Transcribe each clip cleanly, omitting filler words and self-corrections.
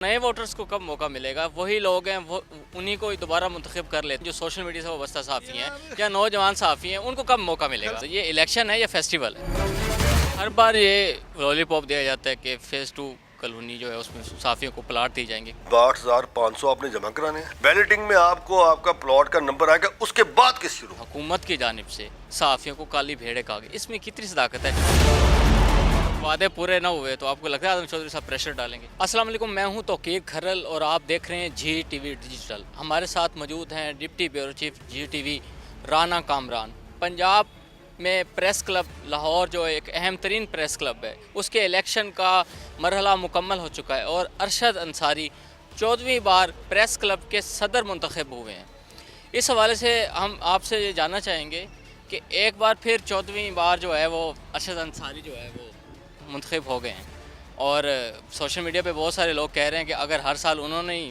नए वोटर्स को कब मौका मिलेगा? वही लोग हैं, वो उन्हीं को ही दोबारा मुंतखब कर लेते हैं जो सोशल मीडिया से वाबस्ता सहाफ़ी हैं या नौजवान सहाफ़ी हैं, उनको कब मौका मिलेगा? तो ये इलेक्शन है या फेस्टिवल है? हर बार ये लॉलीपॉप दिया जाता है कि फ़ेज़ 2 कॉलोनी जो है उसमें सहाफ़ियों को प्लाट दिए जाएंगे। 8,500 आपने जमा कराने हैं। बैलेटिंग में आपको आपका प्लॉट का नंबर आएगा, उसके बाद किस शुरू? हुकूमत की जानिब से सहाफ़ियों को काली भेड़े कहा गया, इसमें कितनी सदाकत है? वादे पूरे ना हुए तो आपको लगता है आजम चौधरी साहब प्रेशर डालेंगे? अस्सलाम वालेकुम, मैं हूं तौकीर खरल और आप देख रहे हैं जी टीवी डिजिटल। हमारे साथ मौजूद हैं डिप्टी ब्यूरो चीफ जी टीवी राना कामरान। पंजाब में प्रेस क्लब लाहौर जो एक अहम तरीन प्रेस क्लब है, उसके इलेक्शन का मरहला मुकम्मल हो चुका है और अरशद अंसारी 14वीं बार प्रेस क्लब के सदर मुंतखब हुए हैं। इस हवाले से हम आपसे ये जानना चाहेंगे कि एक बार फिर 14वीं बार जो है वो अरशद अंसारी जो है वो मुंतखब हो गए हैं और सोशल मीडिया पे बहुत सारे लोग कह रहे हैं कि अगर हर साल उन्होंने ही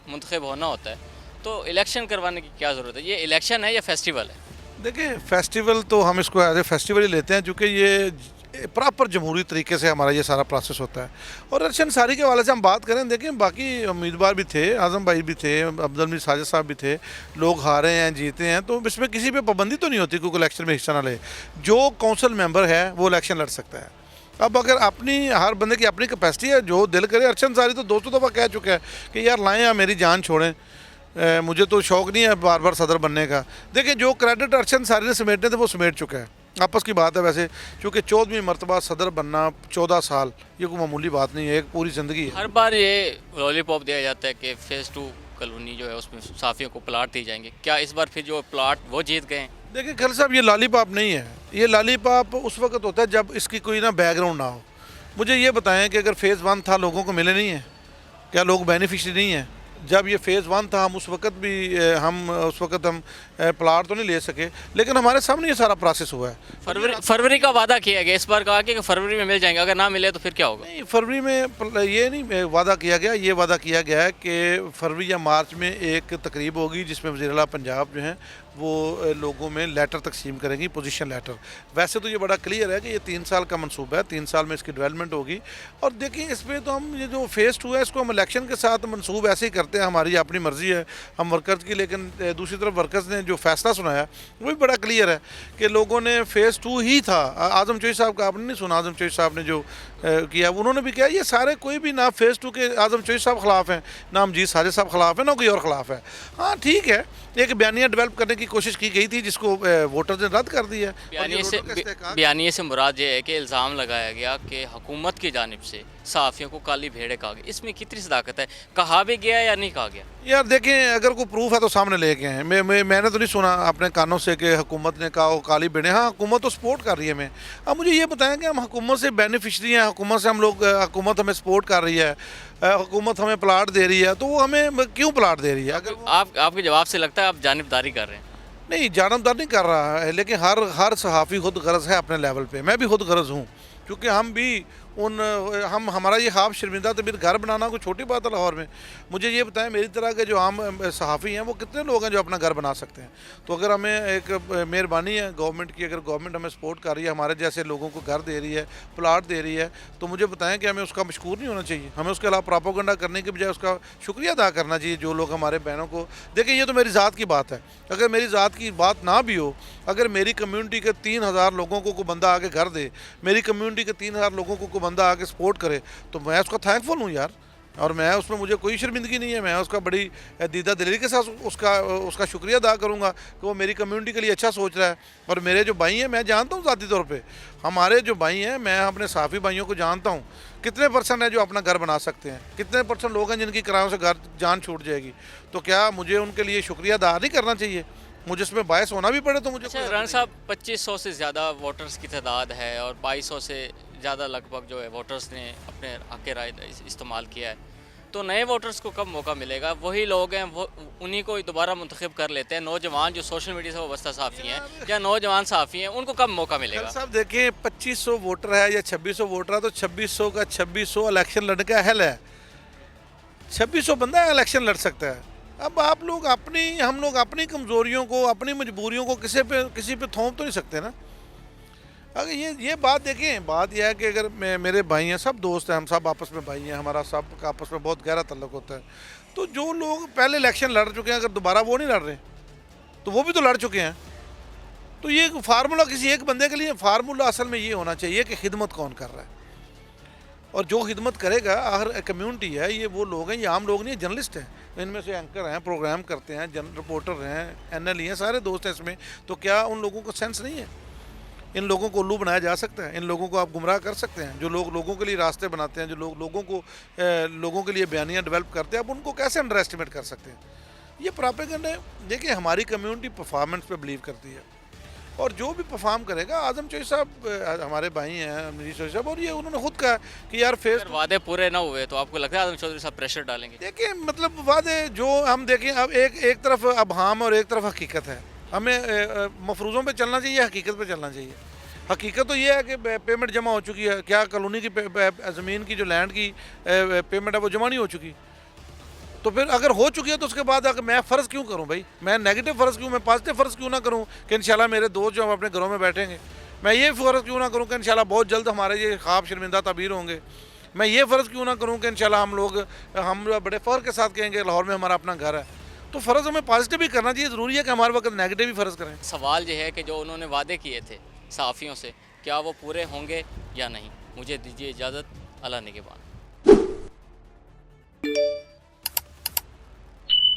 मुंतखब होना होता है तो इलेक्शन करवाने की क्या ज़रूरत है? ये इलेक्शन है या फेस्टिवल है? देखिए, फेस्टिवल तो हम इसको एज ए फेस्टिवल ही लेते हैं, क्योंकि ये प्रॉपर जमहूरी तरीके से हमारा ये सारा प्रोसेस होता है। और अरशद अंसारी के हवाले से हम बात करें, देखिए बाकी उम्मीदवार भी थे, आज़म भाई भी थे, अफजल मीर साजिद साहब भी थे, लोग हारे हैं जीते हैं, तो इसमें किसी पे पाबंदी तो नहीं होती क्योंकि इलेक्शन में हिस्सा ना ले। जो काउंसिल मेंबर है वो इलेक्शन लड़ सकता है। अब अगर अपनी हर बंदे की अपनी कैपेसिटी है, जो दिल करे। अरशद अंसारी तो 200 दफ़ा कह चुका है कि यार लाएँ या मेरी जान छोड़ें, मुझे तो शौक़ नहीं है बार बार सदर बनने का। देखिए, जो क्रेडिट अरशद अंसारी ने समेटने थे वो समेट चुका है। आपस की बात है वैसे, क्योंकि 14वीं मरतबा सदर बनना 14 साल, ये कोई मामूली बात नहीं है, एक पूरी ज़िंदगी है। हर बार ये लॉलीपॉप दिया जाता है कि फ़ेज़ 2 कॉलोनी जो है उसमें सहाफ़ियों को प्लाट दिए जाएंगे। क्या इस बार फिर जो प्लाट वो जीत गए हैं? देखिए खल साहब, ये लॉलीपॉप नहीं है। ये लॉलीपॉप उस वक्त होता है जब इसकी कोई ना बैकग्राउंड ना हो। मुझे ये बताएं कि अगर फ़ेज़ 1 था, लोगों को मिले नहीं है? क्या लोग बेनिफिशरी नहीं हैं? जब ये फ़ेज़ 1 था, हम उस वक्त हम प्लाट तो नहीं ले सके, लेकिन हमारे सामने ये सारा प्रोसेस हुआ है। फरवरी का वादा किया गया, इस बार कहा कि फरवरी में मिल जाएंगे, अगर ना मिले तो फिर क्या होगा? नहीं, फरवरी में ये नहीं वादा किया गया, ये वादा किया गया है कि फरवरी या मार्च में एक तकरीब होगी जिसमें वज़ीर आला पंजाब जो हैं वो लोगों में लेटर तकसीम करेंगी, पोजीशन लेटर। वैसे तो ये बड़ा क्लियर है कि ये 3 साल का मंसूबा है, 3 साल में इसकी डेवलपमेंट होगी। और देखिए, इस पर तो हम ये जो फ़ेज़ 2 है इसको हम इलेक्शन के साथ मंसूब ऐसे ही करते हैं, हमारी अपनी मर्ज़ी है हम वर्कर्स की। लेकिन दूसरी तरफ वर्कर्स ने जो फैसला सुनाया वो भी बड़ा क्लियर है कि लोगों ने फ़ेज़ 2 ही था। आज़म चौधरी साहब का आपने नहीं सुना? आज़म चौधरी साहब ने जो किया, उन्होंने भी किया। ये सारे कोई भी ना फ़ेज़ 2 के आज़म चौधरी साहब ख़िलाफ़ हैं, ना अमजीद साजिद साहब ख़िलाफ़ है, ना कोई और ख़िलाफ़ है। हाँ ठीक है, एक बयानिया डेवलप करने की कोशिश की गई थी जिसको वोटर्स ने रद्द कर दिया। बयानिए से मुराद ये है कि इल्ज़ाम लगाया गया कि हुकूमत की जानिब से सहाफ़ियों को काली भेड़े कहा गया। इसमें कितनी सदाकत है? कहा भी गया या नहीं कहा गया? यार देखें, अगर कोई प्रूफ है तो सामने लेके आएँ। मैंने तो नहीं सुना अपने कानों से कि हुकूमत ने कहा वो काली भेड़े। हाँ, हुकूमत तो सपोर्ट कर रही है हमें। अब मुझे ये बताएं कि हम हुकूमत से बेनिफिशरी हैं, हुकूमत से हम लोग, हुकूमत हमें सपोर्ट कर रही है, हुकूमत हमें प्लाट दे रही है, तो वो हमें क्यों प्लाट दे रही है? अगर आपके जवाब से लगता है आप जानिबदारी कर रहे हैं। नहीं, जानबदार नहीं कर रहा है, लेकिन हर सहाफ़ी खुद गर्ज है अपने लेवल पे। मैं भी खुद गर्ज हूँ, क्योंकि हम भी हमारा ये ख्वाब शर्मिंदा तबीर घर बनाना कोई छोटी बात है लाहौर में। मुझे ये बताएं, मेरी तरह के जो आम सहाफ़ी हैं वो कितने लोग हैं जो अपना घर बना सकते हैं? तो अगर हमें एक मेहरबानी है गवर्नमेंट की, अगर गवर्नमेंट हमें सपोर्ट कर रही है, हमारे जैसे लोगों को घर दे रही है, प्लाट दे रही है, तो मुझे बताएं कि हमें उसका मशकूर नहीं होना चाहिए? हमें उसके अलावा प्रोपेगेंडा करने के बजाय उसका शुक्रिया अदा करना चाहिए। जो लोग हमारे बहनों को, देखिए ये तो मेरी ज़ात की बात है, अगर मेरी ज़ात की बात ना भी हो, अगर मेरी कम्यूनिटी के 3000 लोगों को बंदा आके घर दे, मेरी कम्यूनिटी के 3000 लोगों को बंदा आके सपोर्ट करे, तो मैं उसका थैंकफुल हूँ यार। और मैं उसमें, मुझे कोई शर्मिंदगी नहीं है, मैं उसका बड़ी दीदा दिली के साथ उसका शुक्रिया अदा करूँगा कि वो मेरी कम्युनिटी के लिए अच्छा सोच रहा है। और मेरे जो भाई हैं, मैं जानता हूँ ज़ाती तौर पे हमारे जो भाई हैं, मैं अपने साफ़ी भाइयों को जानता हूँ कितने % है जो अपना घर बना सकते हैं, कितने % लोग हैं जिनकी किरायों से घर जान छूट जाएगी। तो क्या मुझे उनके लिए शुक्रिया अदा नहीं करना चाहिए? मुझे इसमें बायस होना भी पड़े तो मुझे। अच्छा राना साहब, 2500 से ज़्यादा वोटर्स की तादाद है और 2200 से ज़्यादा लगभग जो है वोटर्स ने अपने हक़ राय इस्तेमाल किया है, तो नए वोटर्स को कब मौका मिलेगा? वही लोग हैं, वो उन्हीं को ही दोबारा मुंतखब कर लेते हैं। नौजवान जो सोशल मीडिया से वाबस्ता सहाफ़ी हैं या नौजवान सहाफ़ी हैं, उनको कब मौका मिलेगा? साहब देखिए, 2500 वोटर है या 2600 वोटर है, तो 2600 का 2600 इलेक्शन लड़ने का अहल है। 2600 बंदा इलेक्शन लड़ सकता है। अब हम लोग अपनी कमज़ोरियों को, अपनी मजबूरियों को किसी पे थोप तो नहीं सकते ना। अगर ये बात देखें, बात यह है कि अगर मेरे भाई हैं, सब दोस्त हैं, हम सब आपस में भाई हैं, हमारा सब का आपस में बहुत गहरा ताल्लुक होता है। तो जो लोग पहले इलेक्शन लड़ चुके हैं, अगर दोबारा वो नहीं लड़ रहे तो वो भी तो लड़ चुके हैं। तो ये फार्मूला किसी एक बंदे के लिए, फार्मूला असल में ये होना चाहिए कि खिदमत कौन कर रहा है, और जो खिदमत करेगा, हर कम्युनिटी है, ये वो लोग हैं, ये आम लोग नहीं, जर्नलिस्ट हैं, इनमें से एंकर हैं, प्रोग्राम करते हैं, रिपोर्टर हैं, NLE हैं, सारे दोस्त हैं इसमें। तो क्या उन लोगों को सेंस नहीं है? इन लोगों को उल्लू बनाया जा सकता है, इन लोगों को आप गुमराह कर सकते हैं। जो लोग लोगों के लिए रास्ते बनाते हैं, जो लोग लोगों के लिए बयानियाँ डेवलप करते हैं, आप उनको कैसे अंडर एस्टिमेट कर सकते हैं? ये प्रोपेगेंडा है। देखिए, हमारी कम्युनिटी परफॉर्मेंस पे बिलीव करती है, और जो भी परफॉर्म करेगा, आजम चौधरी साहब हमारे भाई हैं, अमरीश चौधरी साहब, और ये उन्होंने खुद कहा कि यार फेस अगर वादे पूरे ना हुए तो आपको लगता है आजम चौधरी साहब प्रेशर डालेंगे? देखिए, मतलब वादे जो हम देखें, अब एक तरफ अबहाम और एक तरफ हकीकत है। हमें मफरूज़ों पे चलना चाहिए, हकीकत पे चलना चाहिए। हकीकत तो ये है कि पेमेंट जमा हो चुकी है। क्या कॉलोनी की ज़मीन की, जो लैंड की पेमेंट है, वो जमा नहीं हो चुकी? तो फिर अगर हो चुकी है तो उसके बाद अगर मैं फ़र्ज़ क्यों करूं भाई? मैं नेगेटिव फ़र्ज़ क्यों, मैं पॉजिटिव फ़र्ज़ क्यों ना करूं कि इंशाल्लाह मेरे दोस्त जो हम अपने घरों में बैठेंगे? मैं ये फ़र्ज़ क्यों ना करूं कि इंशाल्लाह बहुत जल्द हमारे ये ख्वाब शर्मिंदा ताबीर होंगे? मैं ये फ़र्ज़ क्यों ना करूं कि इंशाल्लाह हम बड़े फ़ख्र के साथ कहेंगे लाहौर में हमारा अपना घर है? तो फ़र्ज़ हमें पॉजिटिव भी करना चाहिए, ज़रूरी है कि हमारे वक्त नेगेटिव भी फ़र्ज़ करें। सवाल ये है कि जो उन्होंने वादे किए थे सहाफ़ियों से, क्या वो पूरे होंगे या नहीं? मुझे दीजिए इजाज़त। अल्लाह निगहबान।